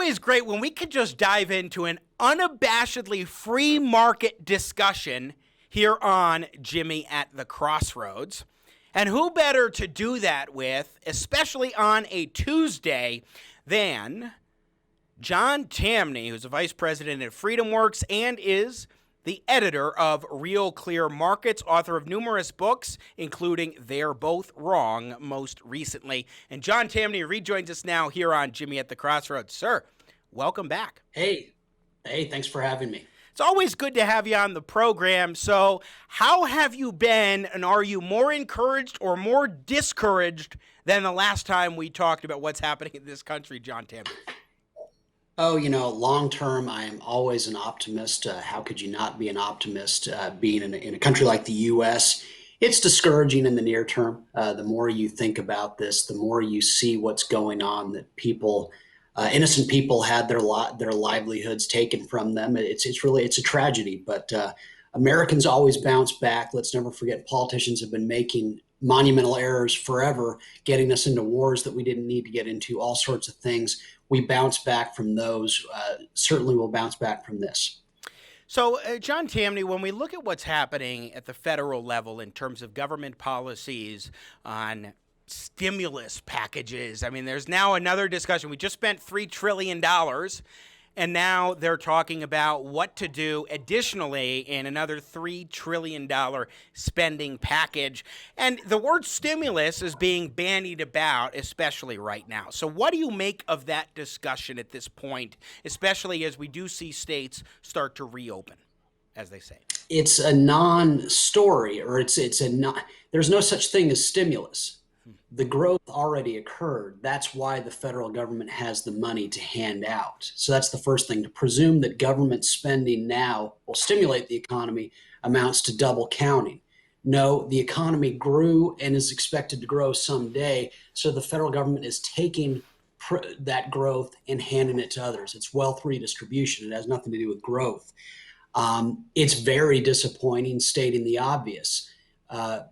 always great when we can just dive into an unabashedly free market discussion here on Jimmy at the Crossroads. And who better to do that with, especially on a Tuesday, than John Tamny, who's a vice president at FreedomWorks and is the editor of RealClearMarkets, author of numerous books, including They're Both Wrong most recently. And John Tamny rejoins us now here on Jimmy at the Crossroads. Sir, welcome back. Hey, thanks for having me. It's always good to have you on the program. So how have you been, and are you more encouraged or more discouraged than the last time we talked about what's happening in this country, John Tamny? Oh, long term, I am always an optimist. How could you not be an optimist being in a country like the U.S.? It's discouraging in the near term. The more you think about this, the more you see what's going on, that people, innocent people had their livelihoods taken from them. It's a tragedy, but Americans always bounce back. Let's never forget politicians have been making monumental errors forever, getting us into wars that we didn't need to get into, all sorts of things. We bounce back from those. Certainly we'll bounce back from this. So, John Tamny, when we look at what's happening at the federal level in terms of government policies on stimulus packages, I mean, there's now another discussion. We just spent $3 trillion, and now they're talking about what to do additionally in another $3 trillion spending package. And the word stimulus is being bandied about, especially right now. So what do you make of that discussion at this point, especially as we do see states start to reopen, as they say? It's a non-story, or there's no such thing as stimulus. The growth already occurred. That's why the federal government has the money to hand out. So that's the first thing. To presume that government spending now will stimulate the economy amounts to double counting. No, the economy grew and is expected to grow someday. So the federal government is taking that growth and handing it to others. It's wealth redistribution. It has nothing to do with growth. It's very disappointing, stating the obvious.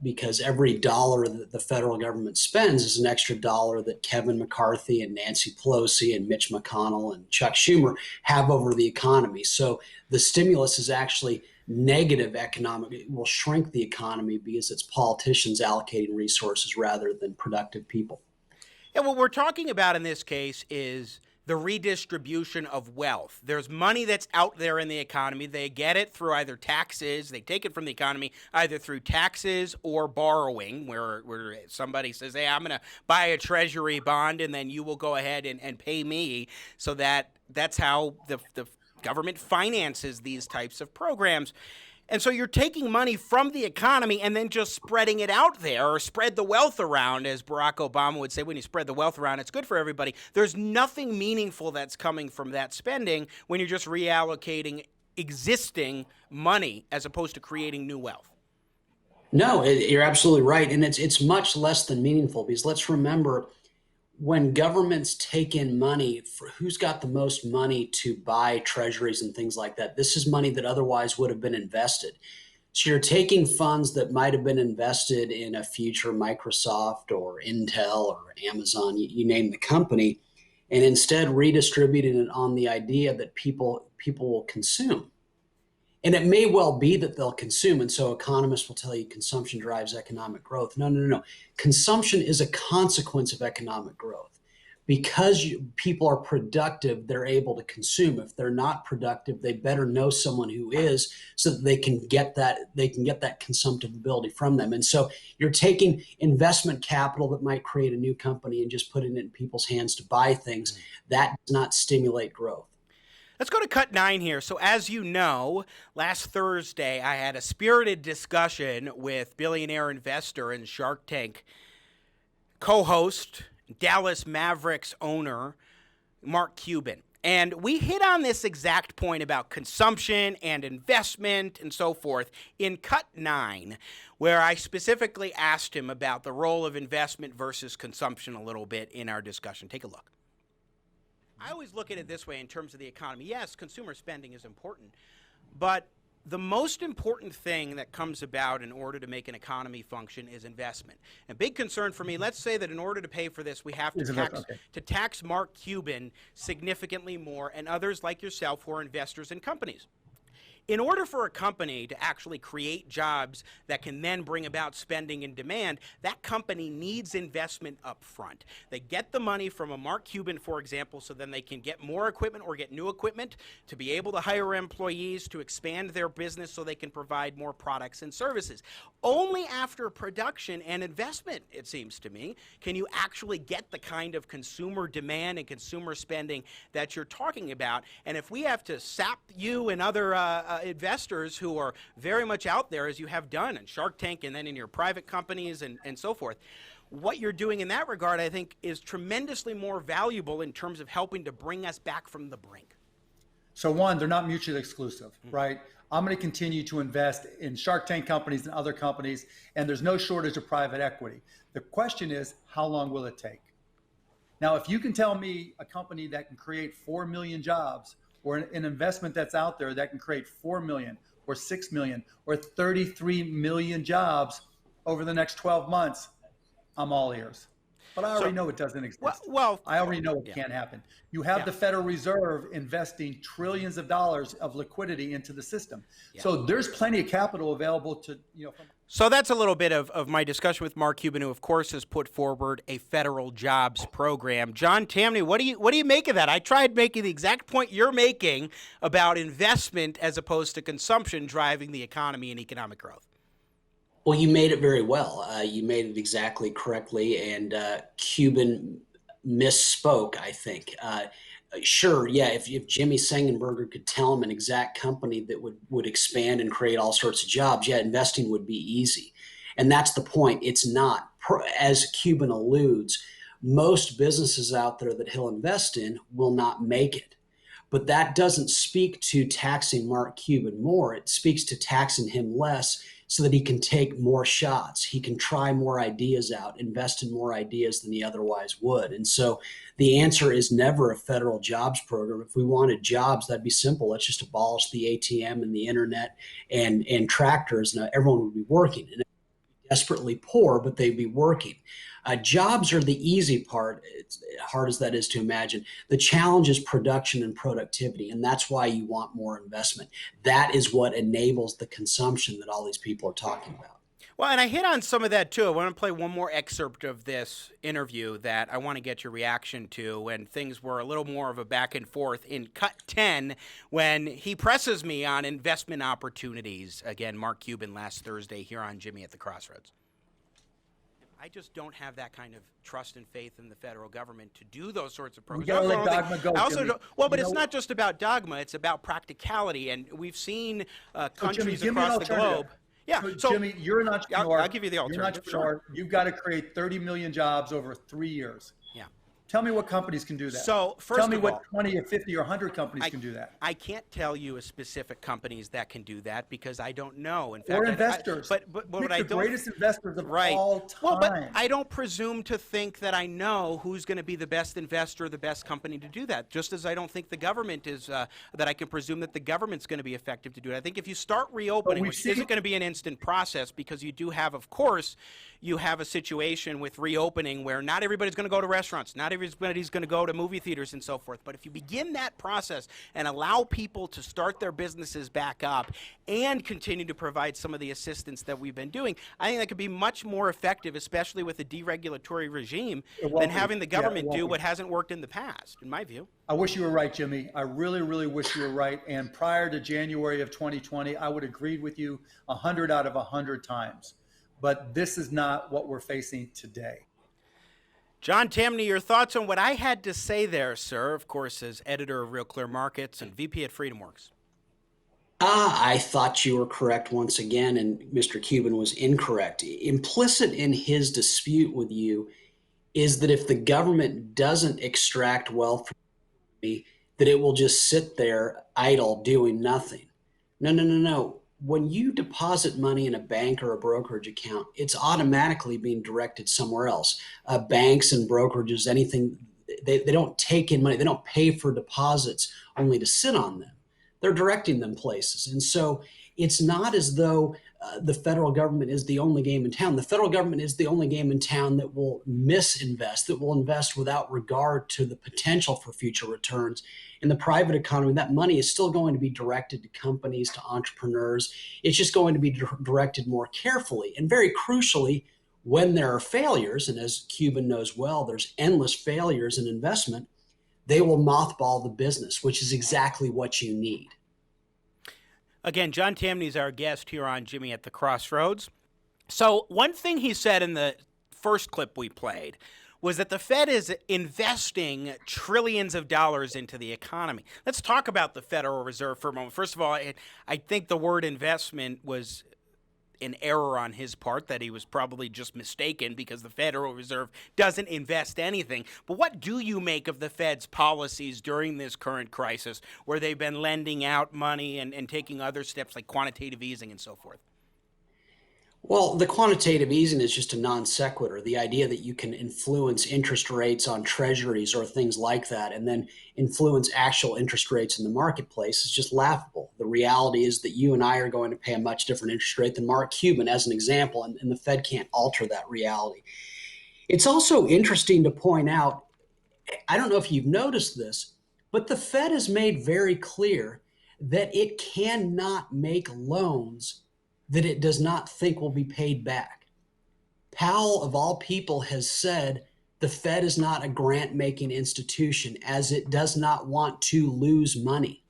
Because every dollar that the federal government spends is an extra dollar that Kevin McCarthy and Nancy Pelosi and Mitch McConnell and Chuck Schumer have over the economy. So the stimulus is actually negative economic. It will shrink the economy because it's politicians allocating resources rather than productive people. And what we're talking about in this case is the redistribution of wealth. There's money that's out there in the economy. They get it through either taxes. They take it from the economy either through taxes or borrowing, where somebody says, hey, I'm going to buy a treasury bond, and then you will go ahead and pay me. So that's how the government finances these types of programs. And so you're taking money from the economy and then just spreading it out there, or spread the wealth around, as Barack Obama would say. When you spread the wealth around, it's good for everybody. There's nothing meaningful that's coming from that spending when you're just reallocating existing money as opposed to creating new wealth. No, you're absolutely right. And it's much less than meaningful, because let's remember, when governments take in money, for who's got the most money to buy treasuries and things like that, this is money that otherwise would have been invested. So you're taking funds that might have been invested in a future Microsoft or Intel or Amazon, you name the company, and instead redistributing it on the idea that people will consume. And it may well be that they'll consume. And so economists will tell you consumption drives economic growth. No. Consumption is a consequence of economic growth. Because people are productive, they're able to consume. If they're not productive, they better know someone who is, so that they can get that consumptive ability from them. And so you're taking investment capital that might create a new company and just putting it in people's hands to buy things. That does not stimulate growth. Let's go to cut 9 here. So as you know, last Thursday, I had a spirited discussion with billionaire investor and Shark Tank co-host, Dallas Mavericks owner, Mark Cuban. And we hit on this exact point about consumption and investment and so forth in cut 9, where I specifically asked him about the role of investment versus consumption a little bit in our discussion. Take a look. I always look at it this way in terms of the economy. Yes, consumer spending is important, but The most important thing that comes about in order to make an economy function is investment. A big concern for me, let's say that in order to pay for this, we have to tax Mark Cuban significantly more and others like yourself who are investors in companies. In order for a company to actually create jobs that can then bring about spending and demand, that company needs investment up front. They get the money from a Mark Cuban, for example, so then they can get more equipment or get new equipment to be able to hire employees to expand their business so they can provide more products and services. Only after production and investment, it seems to me, can you actually get the kind of consumer demand and consumer spending that you're talking about. And if we have to sap you and other investors who are very much out there, as you have done in Shark Tank and then in your private companies and so forth, what you're doing in that regard, I think, is tremendously more valuable in terms of helping to bring us back from the brink. So one, they're not mutually exclusive, right? I'm going to continue to invest in Shark Tank companies and other companies, and there's no shortage of private equity. The question is, how long will it take? Now, if you can tell me a company that can create 4 million jobs, or an investment that's out there that can create 4 million or 6 million or 33 million jobs over the next 12 months, I'm all ears. But I already know it doesn't exist. I already know it can't happen. You have the Federal Reserve investing trillions of dollars of liquidity into the system. So there's plenty of capital available to, So that's a little bit of my discussion with Mark Cuban, who of course has put forward a federal jobs program. John Tamny, what do you make of that? I tried making the exact point you're making about investment as opposed to consumption driving the economy and economic growth. Well, you made it very well. You made it exactly correctly, and Cuban misspoke, I think. Sure, yeah, if Jimmy Sengenberger could tell him an exact company that would expand and create all sorts of jobs, investing would be easy. And that's the point. It's not. As Cuban alludes, most businesses out there that he'll invest in will not make it. But that doesn't speak to taxing Mark Cuban more. It speaks to taxing him less so that he can take more shots. He can try more ideas out, invest in more ideas than he otherwise would. And so the answer is never a federal jobs program. If we wanted jobs, that'd be simple. Let's just abolish the ATM and the internet and tractors, and everyone would be working. And desperately poor, but they'd be working. Jobs are the easy part, as hard as that is to imagine. The challenge is production and productivity, and that's why you want more investment. That is what enables the consumption that all these people are talking about. Well, and I hit on some of that too. I want to play one more excerpt of this interview that I want to get your reaction to when things were a little more of a back and forth in cut 10 when he presses me on investment opportunities. Again, Mark Cuban last Thursday here on Jimmy at the Crossroads. I just don't have that kind of trust and faith in the federal government to do those sorts of programs. We gotta let dogma go, but it's not just about dogma. It's about practicality. And we've seen countries Jimmy, across the globe. Yeah, so Jimmy, you're an entrepreneur. I'll give you the alternative. You're an entrepreneur. You've got to create 30 million jobs over 3 years. Yeah. Tell me what companies can do that. So first tell me of what all, 20 or 50 or 100 companies can do that. I can't tell you a specific companies that can do that because I don't know. In fact, or investors. But what I don't, the greatest investors of all time. Well, but I don't presume to think that I know who's going to be the best investor, the best company to do that. Just as I don't think the government is that I can presume that the government's going to be effective to do it. I think if you start reopening, which isn't going to be an instant process, because you do have, of course, you have a situation with reopening where not everybody's going to go to restaurants, not everybody's going to go to movie theaters and so forth. But if you begin that process and allow people to start their businesses back up and continue to provide some of the assistance that we've been doing, I think that could be much more effective, especially with a deregulatory regime, than having the government do what hasn't worked in the past, in my view. I wish you were right, Jimmy. I really, really wish you were right. And prior to January of 2020, I would have agreed with you 100 out of 100 times. But this is not what we're facing today. John Tamny, your thoughts on what I had to say there, sir, of course, as editor of RealClearMarkets and VP at FreedomWorks. I thought you were correct once again, and Mr. Cuban was incorrect. Implicit in his dispute with you is that if the government doesn't extract wealth from me, that it will just sit there idle doing nothing. No. When you deposit money in a bank or a brokerage account, it's automatically being directed somewhere else. Banks and brokerages, anything, they don't take in money. They don't pay for deposits only to sit on them. They're directing them places. And so it's not as though the federal government is the only game in town. The federal government is the only game in town that will misinvest, that will invest without regard to the potential for future returns. In the private economy, that money is still going to be directed to companies, to entrepreneurs. It's just going to be directed more carefully. And very crucially, when there are failures, and as Cuban knows well, there's endless failures in investment, they will mothball the business, which is exactly what you need. Again, John Tamny is our guest here on Jimmy at the Crossroads. So one thing he said in the first clip we played was that the Fed is investing trillions of dollars into the economy. Let's talk about the Federal Reserve for a moment. First of all, I think the word investment was an error on his part, that he was probably just mistaken, because the Federal Reserve doesn't invest anything. But what do you make of the Fed's policies during this current crisis, where they've been lending out money and taking other steps like quantitative easing and so forth? Well, the quantitative easing is just a non sequitur. The idea that you can influence interest rates on treasuries or things like that and then influence actual interest rates in the marketplace is just laughable. The reality is that you and I are going to pay a much different interest rate than Mark Cuban, as an example, and the Fed can't alter that reality. It's also interesting to point out, I don't know if you've noticed this, but the Fed has made very clear that it cannot make loans that it does not think will be paid back. Powell, of all people, has said the Fed is not a grant-making institution, as it does not want to lose money.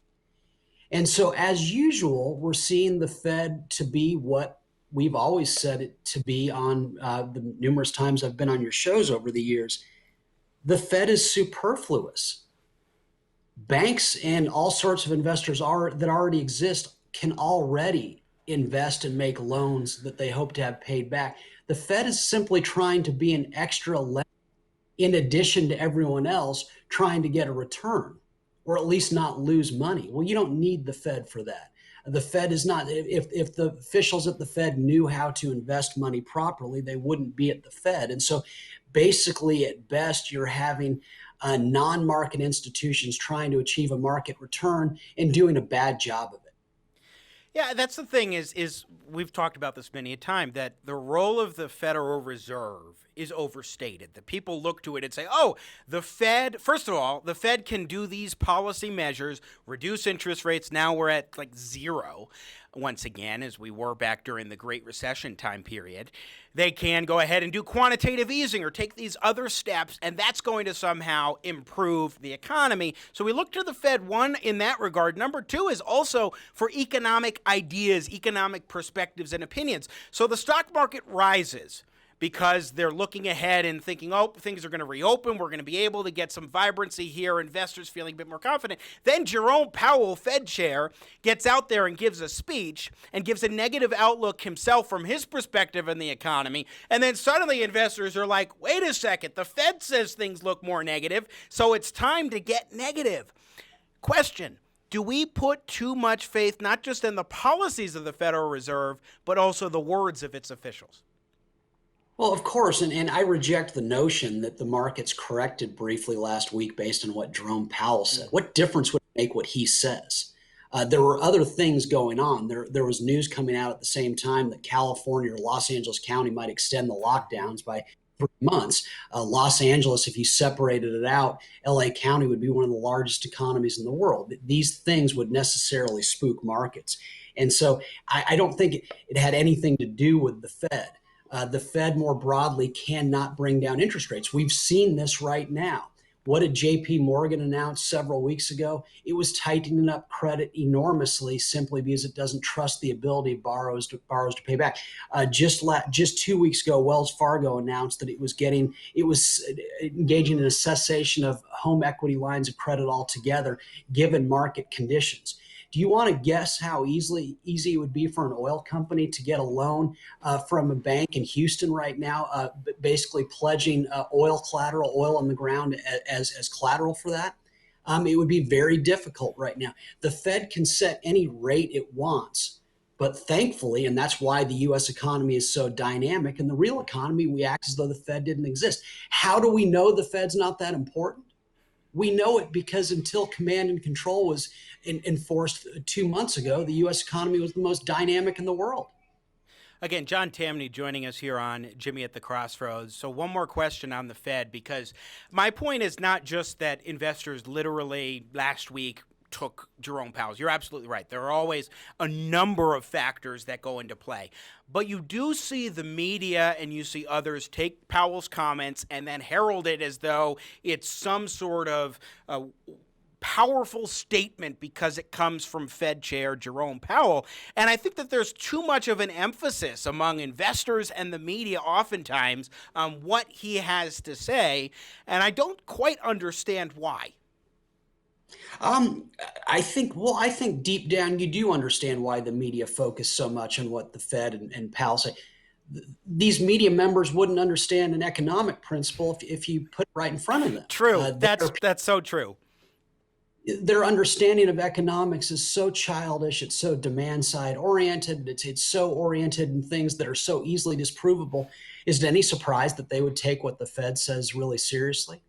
And so, as usual, we're seeing the Fed to be what we've always said it to be on the numerous times I've been on your shows over the years. The Fed is superfluous. Banks and all sorts of investors that already exist can already invest and make loans that they hope to have paid back. The Fed is simply trying to be an extra lender in addition to everyone else trying to get a return, or at least not lose money. Well, you don't need the Fed for that. The Fed is not, if the officials at the Fed knew how to invest money properly, they wouldn't be at the Fed. And so basically, at best, you're having non-market institutions trying to achieve a market return and doing a bad job of it. Yeah, that's the thing is we've talked about this many a time, that the role of the Federal Reserve is overstated. That people look to it and say, oh, the Fed, first of all, the Fed can do these policy measures, reduce interest rates. Now we're at like zero once again, as we were back during the Great Recession time period. They can go ahead and do quantitative easing or take these other steps, and that's going to somehow improve the economy. So we look to the Fed, one, in that regard. Number two is also for economic ideas, economic perspectives and opinions. So the stock market rises because they're looking ahead and thinking, oh, things are going to reopen. We're going to be able to get some vibrancy here, investors feeling a bit more confident. Then Jerome Powell, Fed chair, gets out there and gives a speech and gives a negative outlook himself from his perspective in the economy. And then suddenly investors are like, wait a second, the Fed says things look more negative, so it's time to get negative. Question. Do we put too much faith not just in the policies of the Federal Reserve, but also the words of its officials? Well, of course, and I reject the notion that the markets corrected briefly last week based on what Jerome Powell said. What difference would it make what he says? There were other things going on. There was news coming out at the same time that California or Los Angeles County might extend the lockdowns by 3 months. Los Angeles, if you separated it out, LA County would be one of the largest economies in the world. These things would necessarily spook markets. And so I don't think it had anything to do with the Fed. The Fed more broadly cannot bring down interest rates. We've seen this right now. What did JP Morgan announce several weeks ago? It was tightening up credit enormously simply because it doesn't trust the ability of borrowers to pay back. Just 2 weeks ago, Wells Fargo announced that it was engaging in a cessation of home equity lines of credit altogether, given market conditions. Do you want to guess how easy it would be for an oil company to get a loan from a bank in Houston right now, basically pledging oil collateral, oil on the ground as collateral for that? It would be very difficult right now. The Fed can set any rate it wants, but thankfully, and that's why the U.S. economy is so dynamic, in the real economy, we act as though the Fed didn't exist. How do we know the Fed's not that important? We know it because until command and control was enforced 2 months ago, the U.S. economy was the most dynamic in the world. Again, John Tamny joining us here on Jimmy at the Crossroads. So one more question on the Fed, because my point is not just that investors literally last week took Jerome Powell's. You're absolutely right. There are always a number of factors that go into play. But you do see the media and you see others take Powell's comments and then herald it as though it's some sort of powerful statement because it comes from Fed Chair Jerome Powell. And I think that there's too much of an emphasis among investors and the media oftentimes on what he has to say. And I don't quite understand why. I think deep down you do understand why the media focus so much on what the Fed and Powell say. These media members wouldn't understand an economic principle if you put it right in front of them. True. That's so true. Their understanding of economics is so childish. It's so demand side oriented. It's so oriented in things that are so easily disprovable. Is it any surprise that they would take what the Fed says really seriously?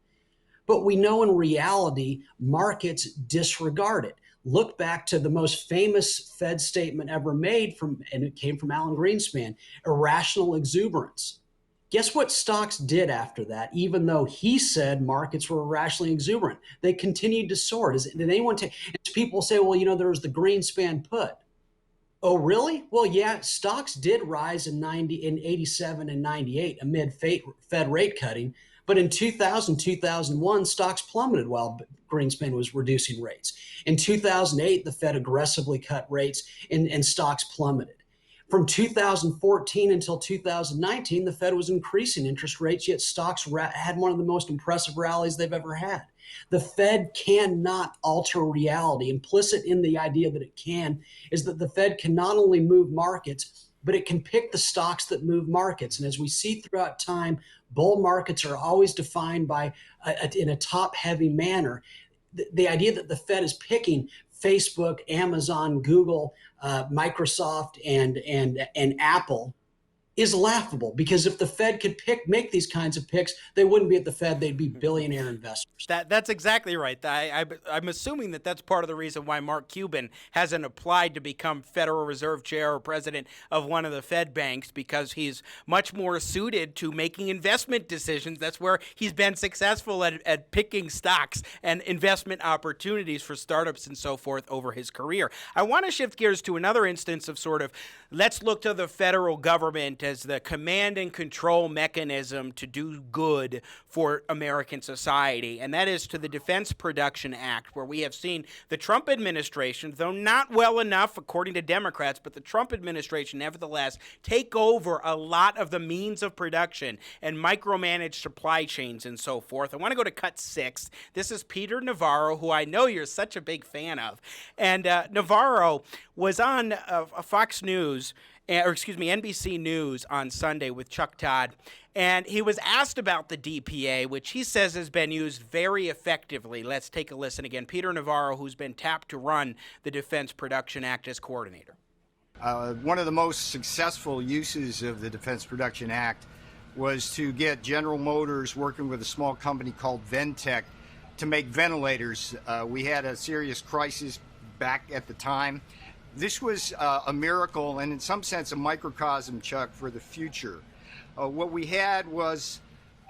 But we know in reality, markets disregard it. Look back to the most famous Fed statement ever made and it came from Alan Greenspan, irrational exuberance. Guess what stocks did after that? Even though he said markets were irrationally exuberant, they continued to soar. Did anyone take? People say, well, there was the Greenspan put. Oh, really? Well, yeah, stocks did rise in 87 and 98 amid Fed rate cutting. But in 2000, 2001, stocks plummeted while Greenspan was reducing rates. In 2008, the Fed aggressively cut rates and stocks plummeted. From 2014 until 2019, the Fed was increasing interest rates, yet stocks had one of the most impressive rallies they've ever had. The Fed cannot alter reality. Implicit in the idea that it can is that the Fed can not only move markets, but it can pick the stocks that move markets. And as we see throughout time, bull markets are always defined by in a top-heavy manner. The idea that the Fed is picking Facebook, Amazon, Google, Microsoft, and Apple is laughable, because if the Fed could make these kinds of picks, they wouldn't be at the Fed. They'd be billionaire investors. That's exactly right. I'm assuming that that's part of the reason why Mark Cuban hasn't applied to become Federal Reserve Chair or president of one of the Fed banks, because he's much more suited to making investment decisions. That's where he's been successful at picking stocks and investment opportunities for startups and so forth over his career. I want to shift gears to another instance of sort of, let's look to the federal government as the command and control mechanism to do good for American society, and that is to the Defense Production Act, where we have seen the Trump administration, though not well enough according to Democrats, but the Trump administration nevertheless take over a lot of the means of production and micromanage supply chains and so forth. I want to go to cut 6. This is Peter Navarro, who I know you're such a big fan of, and Navarro was on Fox News, NBC News on Sunday with Chuck Todd, and he was asked about the DPA, which he says has been used very effectively. Let's take a listen again. Peter Navarro, who's been tapped to run the Defense Production Act as coordinator. One of the most successful uses of the Defense Production Act was to get General Motors working with a small company called Ventec to make ventilators. We had a serious crisis back at the time. This was a miracle, and in some sense a microcosm, Chuck, for the future. What we had was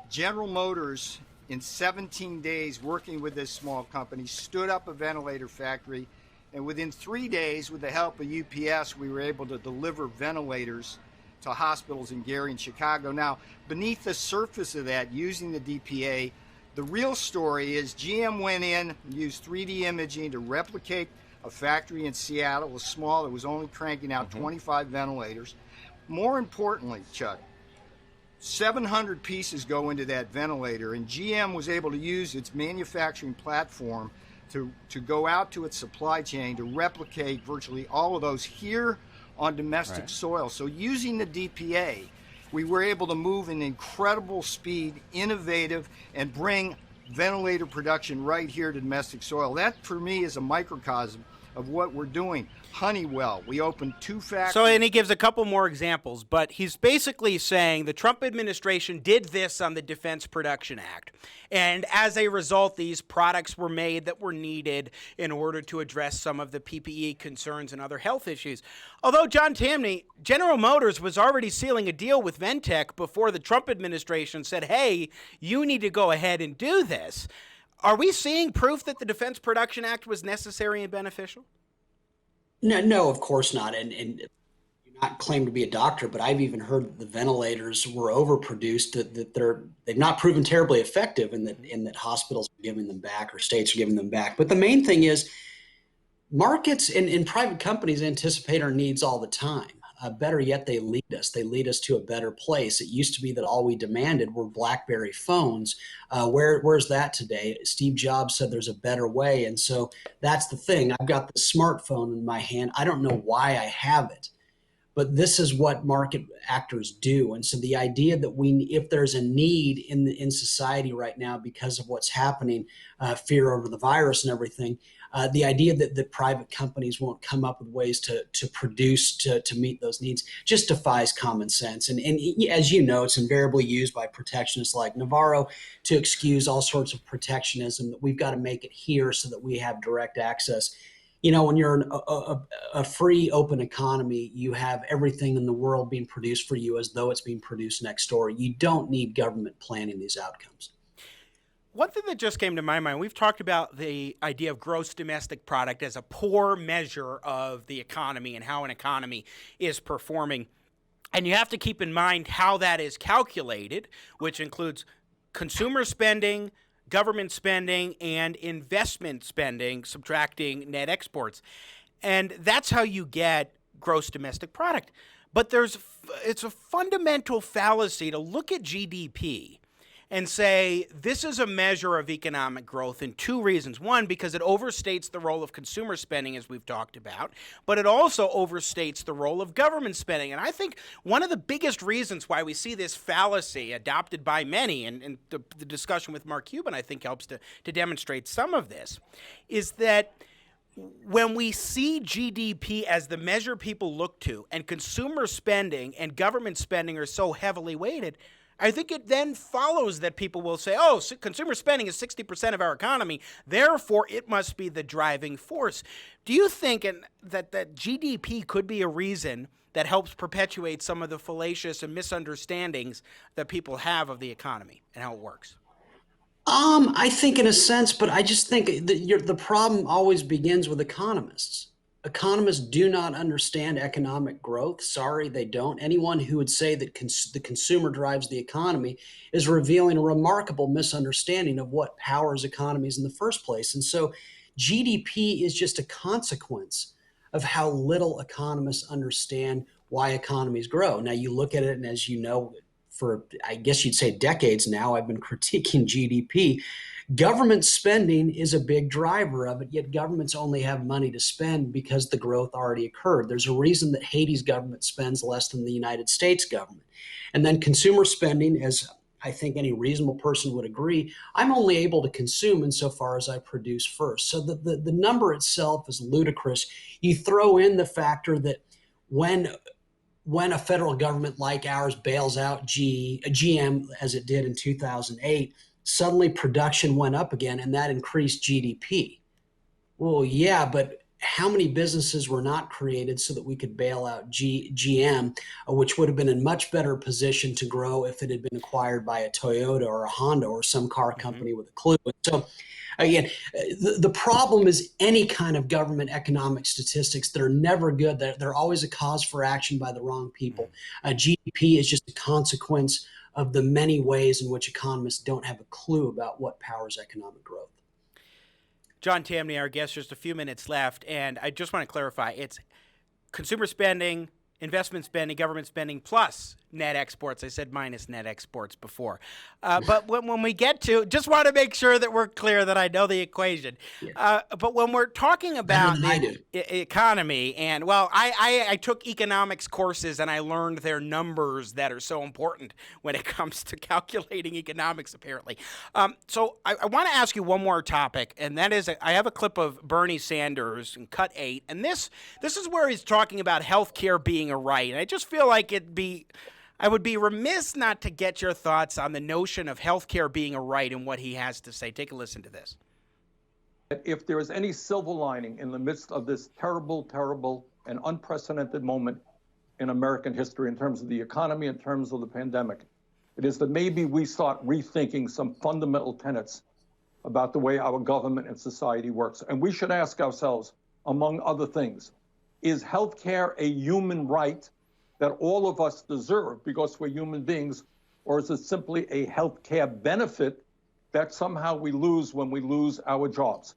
General Motors, in 17 days working with this small company, stood up a ventilator factory, and within 3 days, with the help of UPS, we were able to deliver ventilators to hospitals in Gary and Chicago. Now, beneath the surface of that, using the DPA, the real story is GM went in and used 3D imaging to replicate a factory in Seattle. It was small. It was only cranking out 25 ventilators. More importantly, Chuck, 700 pieces go into that ventilator, and GM was able to use its manufacturing platform to go out to its supply chain to replicate virtually all of those here on domestic soil. So using the DPA, we were able to move in incredible speed, innovative, and bring ventilator production right here to domestic soil. That, for me, is a microcosm of what we're doing. Honeywell, we opened 2 factories. So, and he gives a couple more examples, but he's basically saying the Trump administration did this on the Defense Production Act. And as a result, these products were made that were needed in order to address some of the PPE concerns and other health issues. Although, John Tamny, General Motors was already sealing a deal with Ventec before the Trump administration said, hey, you need to go ahead and do this. Are we seeing proof that the Defense Production Act was necessary and beneficial? No, of course not. And you're not claiming to be a doctor, but I've even heard that the ventilators were overproduced, that they've not proven terribly effective, and that hospitals are giving them back or states are giving them back. But the main thing is markets and private companies anticipate our needs all the time. Better yet, they lead us. They lead us to a better place. It used to be that all we demanded were BlackBerry phones. Where's that today? Steve Jobs said there's a better way. And so that's the thing. I've got the smartphone in my hand. I don't know why I have it, but this is what market actors do. And so the idea that if there's a need in society right now because of what's happening, fear over the virus and everything, the idea that private companies won't come up with ways to produce to meet those needs just defies common sense. And as you know, it's invariably used by protectionists like Navarro to excuse all sorts of protectionism, that we've got to make it here so that we have direct access. You know, when you're a free, open economy, you have everything in the world being produced for you as though it's being produced next door. You don't need government planning these outcomes. One thing that just came to my mind, we've talked about the idea of gross domestic product as a poor measure of the economy and how an economy is performing. And you have to keep in mind how that is calculated, which includes consumer spending, government spending, and investment spending, subtracting net exports. And that's how you get gross domestic product. But it's a fundamental fallacy to look at GDP and say this is a measure of economic growth in 2 reasons. One, because it overstates the role of consumer spending, as we've talked about, but it also overstates the role of government spending. And I think one of the biggest reasons why we see this fallacy adopted by many, and the discussion with Mark Cuban, I think, helps to demonstrate some of this, is that when we see GDP as the measure people look to, and consumer spending and government spending are so heavily weighted, I think it then follows that people will say, oh, consumer spending is 60% of our economy, therefore it must be the driving force. Do you think that GDP could be a reason that helps perpetuate some of the fallacious and misunderstandings that people have of the economy and how it works? I think in a sense, but I just think that the problem always begins with economists. Economists do not understand economic growth. Sorry, they don't. Anyone who would say that the consumer drives the economy is revealing a remarkable misunderstanding of what powers economies in the first place. And so GDP is just a consequence of how little economists understand why economies grow. Now, you look at it, and as you know, for, I guess you'd say decades now, I've been critiquing GDP. Government spending is a big driver of it, yet governments only have money to spend because the growth already occurred. There's a reason that Haiti's government spends less than the United States government. And then consumer spending, as I think any reasonable person would agree, I'm only able to consume insofar as I produce first. So the number itself is ludicrous. You throw in the factor that when a federal government like ours bails out GM, as it did in 2008, suddenly production went up again, and that increased GDP. Well, yeah, but how many businesses were not created so that we could bail out GM, which would have been in much better position to grow if it had been acquired by a Toyota or a Honda or some car company with a clue. And so again, the problem is any kind of government economic statistics that are never good. They're always a cause for action by the wrong people. GDP is just a consequence of the many ways in which economists don't have a clue about what powers economic growth. John Tamny, our guest, just a few minutes left, and I just want to clarify, it's consumer spending, investment spending, government spending, plus net exports. I said minus net exports before. But when we get to, just want to make sure that we're clear that I know the equation. Yeah. But when we're talking about the economy, and well, I took economics courses and I learned their numbers that are so important when it comes to calculating economics, apparently. So I want to ask you one more topic, and that is I have a clip of Bernie Sanders in cut 8, and this is where he's talking about healthcare being a right. And I just feel like I would be remiss not to get your thoughts on the notion of healthcare being a right and what he has to say. Take a listen to this. If there is any silver lining in the midst of this terrible, terrible, and unprecedented moment in American history in terms of the economy, in terms of the pandemic, it is that maybe we start rethinking some fundamental tenets about the way our government and society works. And we should ask ourselves, among other things, is healthcare a human right that all of us deserve because we're human beings, or is it simply a healthcare benefit that somehow we lose when we lose our jobs?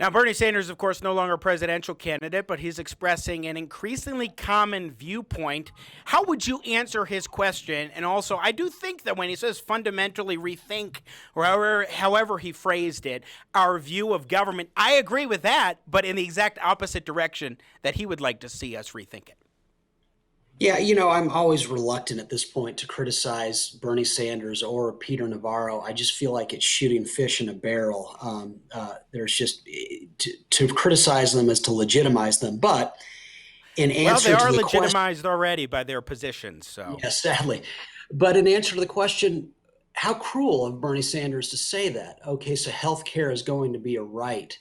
Now, Bernie Sanders, of course, no longer a presidential candidate, but he's expressing an increasingly common viewpoint. How would you answer his question? And also, I do think that when he says fundamentally rethink, or however he phrased it, our view of government, I agree with that, but in the exact opposite direction that he would like to see us rethink it. Yeah, I'm always reluctant at this point to criticize Bernie Sanders or Peter Navarro. I just feel like it's shooting fish in a barrel. There's just to criticize them is to legitimize them. But in answer they to are the legitimized already by their positions. So yeah, sadly. But in answer to the question, how cruel of Bernie Sanders to say that. Okay, so healthcare is going to be a right.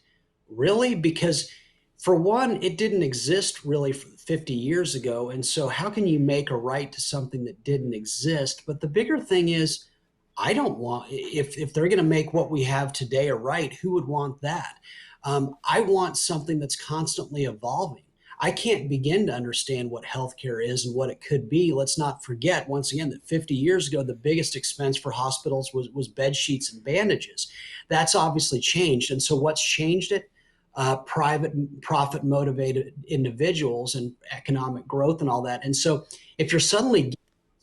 Really? Because for one, it didn't exist really 50 years ago. And so how can you make a right to something that didn't exist? But the bigger thing is, I don't want, if they're going to make what we have today a right, who would want that? I want something that's constantly evolving. I can't begin to understand what healthcare is and what it could be. Let's not forget, once again, that 50 years ago, the biggest expense for hospitals was bed sheets and bandages. That's obviously changed. And so what's changed it? Private profit motivated individuals and economic growth and all that. And so if you're suddenly giving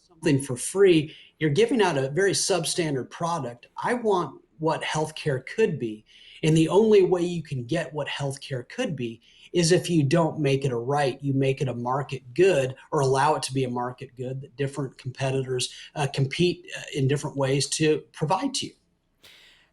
something for free, you're giving out a very substandard product. I want what healthcare could be. And the only way you can get what healthcare could be is if you don't make it a right, you make it a market good or allow it to be a market good that different competitors compete in different ways to provide to you.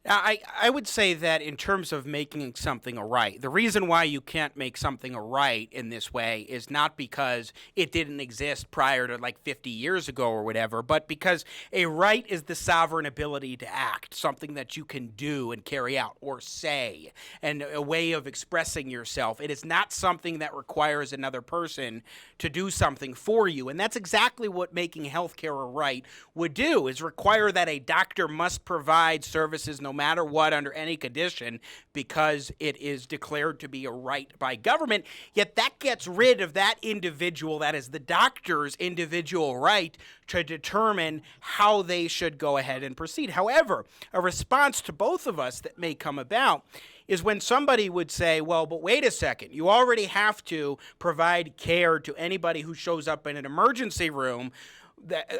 I would say that in terms of making something a right, the reason why you can't make something a right in this way is not because it didn't exist prior to like 50 years ago or whatever, but because a right is the sovereign ability to act, something that you can do and carry out or say, and a way of expressing yourself. It is not something that requires another person to do something for you. And that's exactly what making healthcare a right would do, is require that a doctor must provide services no matter what, under any condition, because it is declared to be a right by government. Yet that gets rid of that individual, that is the doctor's individual right to determine how they should go ahead and proceed. However, a response to both of us that may come about is when somebody would say, well, but wait a second, you already have to provide care to anybody who shows up in an emergency room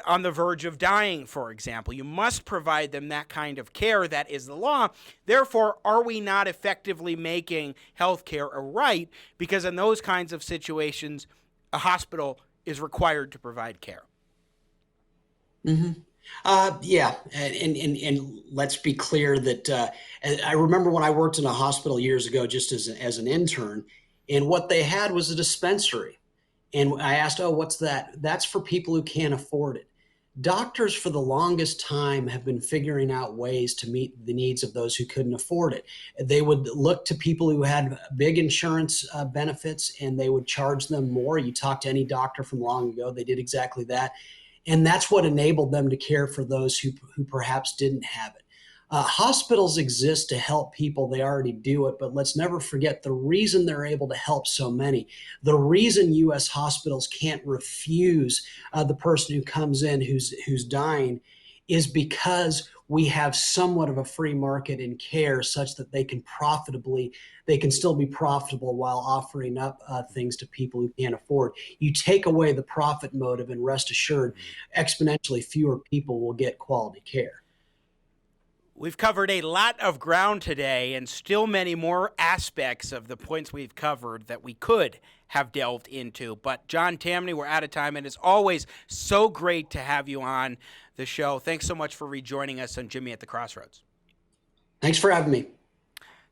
on the verge of dying, for example. You must provide them that kind of care. That is the law. Therefore, are we not effectively making healthcare a right? Because in those kinds of situations, a hospital is required to provide care. Mm-hmm. Yeah, and let's be clear that I remember when I worked in a hospital years ago, just as an intern, and what they had was a dispensary. And I asked, oh, what's that? That's for people who can't afford it. Doctors for the longest time have been figuring out ways to meet the needs of those who couldn't afford it. They would look to people who had big insurance benefits and they would charge them more. You talk to any doctor from long ago, they did exactly that. And that's what enabled them to care for those who perhaps didn't have it. Hospitals exist to help people. They already do it, but let's never forget the reason they're able to help so many. The reason U.S. hospitals can't refuse the person who comes in who's dying is because we have somewhat of a free market in care such that they can still be profitable while offering up things to people who can't afford. You take away the profit motive and rest assured, exponentially fewer people will get quality care. We've covered a lot of ground today and still many more aspects of the points we've covered that we could have delved into. But John Tamny, we're out of time, and it's always so great to have you on the show. Thanks so much for rejoining us on Jimmy at the Crossroads. Thanks for having me.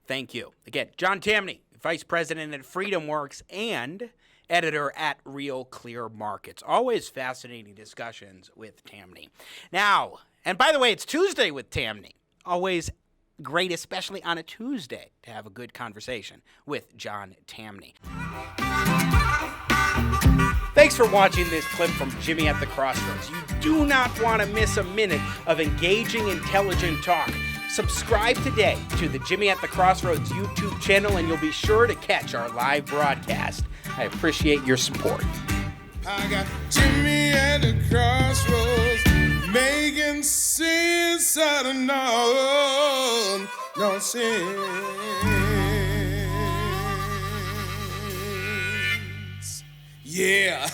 Thank you. Again, John Tamny, Vice President at FreedomWorks and editor at RealClearMarkets. Always fascinating discussions with Tamny. Now, and by the way, it's Tuesday with Tamny. Always great, especially on a Tuesday, to have a good conversation with John Tamny. Thanks for watching this clip from Jimmy at the Crossroads. You do not want to miss a minute of engaging, intelligent talk. Subscribe today to the Jimmy at the Crossroads YouTube channel, and you'll be sure to catch our live broadcast. I appreciate your support. I got Jimmy at the crossroads, making sense out of no sense. Yeah.